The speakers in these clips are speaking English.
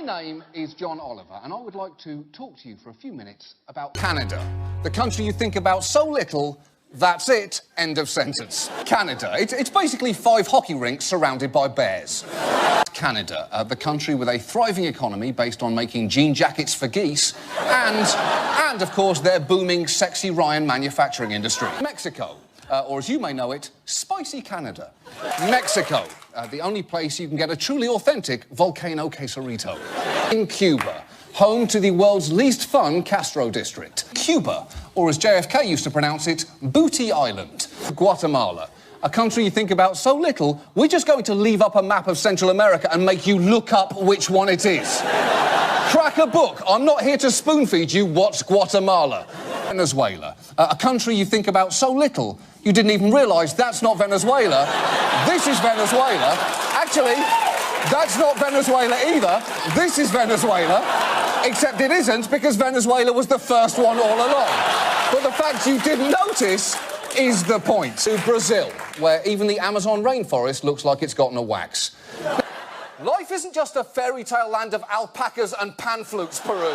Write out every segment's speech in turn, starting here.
name is John Oliver, and I would like to talk to you for a few minutes about Canada, the country you think about so little, that's it, end of sentence. Canada. It's basically 5 hockey rinks surrounded by bears. Canada, the country with a thriving economy based on making jean jackets for geese, and of course, their booming Sexy Ryan manufacturing industry. Mexico. Or as you may know it, Spicy Canada. Mexico, the only place you can get a truly authentic volcano quesarito. In Cuba, home to the world's least fun Castro district. Cuba, or as JFK used to pronounce it, Booty Island. Guatemala, a country you think about so little, we're just going to leave up a map of Central America and make you look up which one it is. Crack a book. I'm not here to spoon-feed you what's Guatemala. Venezuela, a country you think about so little, you didn't even realise that's not Venezuela. This is Venezuela. Actually, that's not Venezuela either. This is Venezuela. Except it isn't, because Venezuela was the first one all along. But the fact you didn't notice is the point. To Brazil, where even the Amazon rainforest looks like it's gotten a wax. Life isn't just a fairy tale land of alpacas and pan flutes, Peru.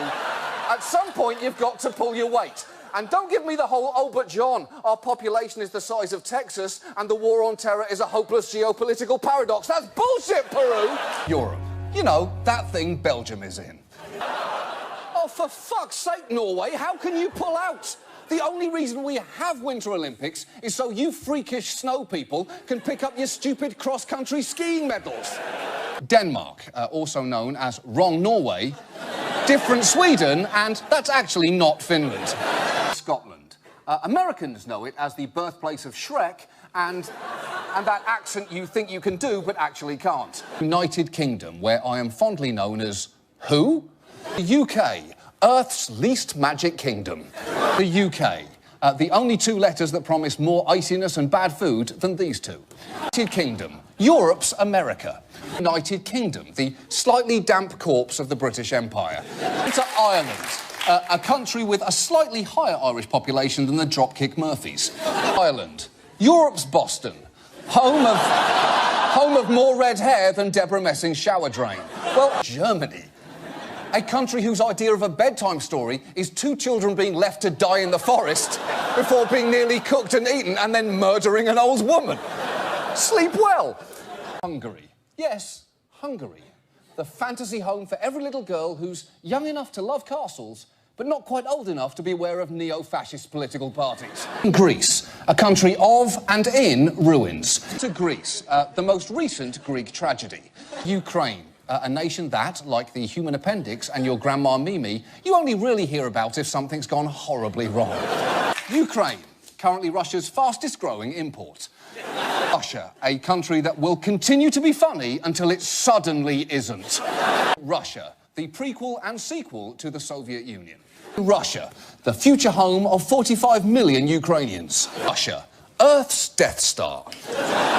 At some point, you've got to pull your weight. And don't give me the whole, oh, but John, our population is the size of Texas and the war on terror is a hopeless geopolitical paradox. That's bullshit, Peru! Europe. You know, that thing Belgium is in. Oh, for fuck's sake, Norway, how can you pull out? The only reason we have Winter Olympics is so you freakish snow people can pick up your stupid cross-country skiing medals. Denmark, also known as Wrong Norway, different Sweden, and that's actually not Finland. Scotland. Americans know it as the birthplace of Shrek and that accent you think you can do but actually can't. United Kingdom, where I am fondly known as who? The UK, Earth's least magic kingdom. The UK, the only 2 letters that promise more iciness and bad food than these 2. United Kingdom, Europe's America. United Kingdom, the slightly damp corpse of the British Empire. Into Ireland, a country with a slightly higher Irish population than the Dropkick Murphys. Ireland, Europe's Boston, home of more red hair than Deborah Messing's shower drain. Well, Germany, a country whose idea of a bedtime story is 2 children being left to die in the forest before being nearly cooked and eaten and then murdering an old woman. Sleep well. Hungary. Yes, Hungary. The fantasy home for every little girl who's young enough to love castles, but not quite old enough to be aware of neo-fascist political parties. Greece, a country of and in ruins. To Greece, the most recent Greek tragedy. Ukraine, a nation that, like the human appendix and your grandma Mimi, you only really hear about if something's gone horribly wrong. Ukraine, currently Russia's fastest-growing import. Russia, a country that will continue to be funny until it suddenly isn't. Russia, the prequel and sequel to the Soviet Union. Russia, the future home of 45 million Ukrainians. Russia, Earth's Death Star.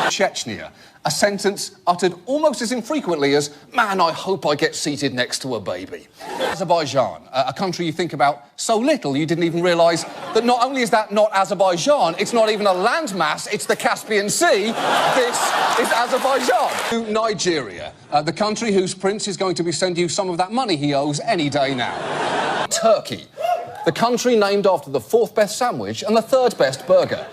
Chechnya, a sentence uttered almost as infrequently as, man, I hope I get seated next to a baby. Azerbaijan, a country you think about so little you didn't even realise that not only is that not Azerbaijan, it's not even a landmass, it's the Caspian Sea. This is Azerbaijan. To Nigeria, the country whose prince is going to be sending you some of that money he owes any day now. Turkey, the country named after the 4th best sandwich and the 3rd best burger.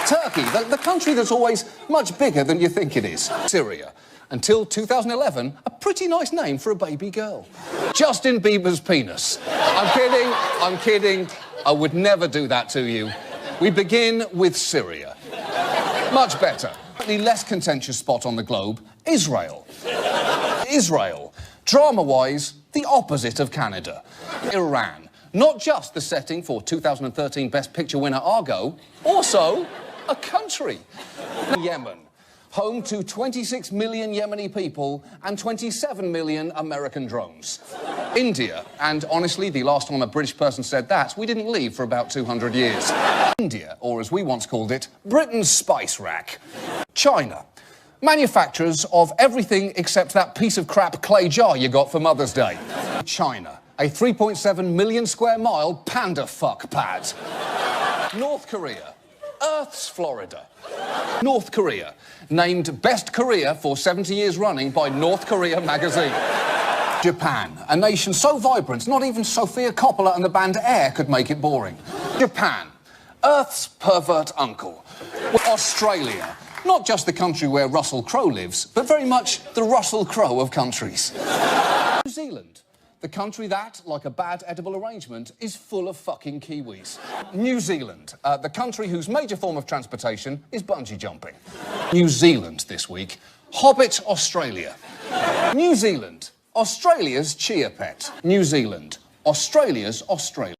Turkey, the country that's always much bigger than you think it is. Syria. Until 2011, a pretty nice name for a baby girl. Justin Bieber's penis. I'm kidding. I would never do that to you. We begin with Syria. Much better. The less contentious spot on the globe, Israel. Israel. Drama-wise, the opposite of Canada. Iran. Not just the setting for 2013 Best Picture winner Argo, also a country. Yemen, home to 26 million Yemeni people and 27 million American drones. India, and honestly, the last time a British person said that, we didn't leave for about 200 years. India, or as we once called it, Britain's spice rack. China, manufacturers of everything except that piece of crap clay jar you got for Mother's Day. China, a 3.7 million square mile panda fuck pad. North Korea, Earth's Florida. North Korea, named Best Korea for 70 years running by North Korea magazine. Japan, a nation so vibrant, not even Sofia Coppola and the band Air could make it boring. Japan, Earth's pervert uncle. Australia, not just the country where Russell Crowe lives, but very much the Russell Crowe of countries. New Zealand, the country that, like a bad edible arrangement, is full of fucking Kiwis. New Zealand, the country whose major form of transportation is bungee jumping. New Zealand this week, Hobbit, Australia. New Zealand, Australia's chia pet. New Zealand, Australia's Australia.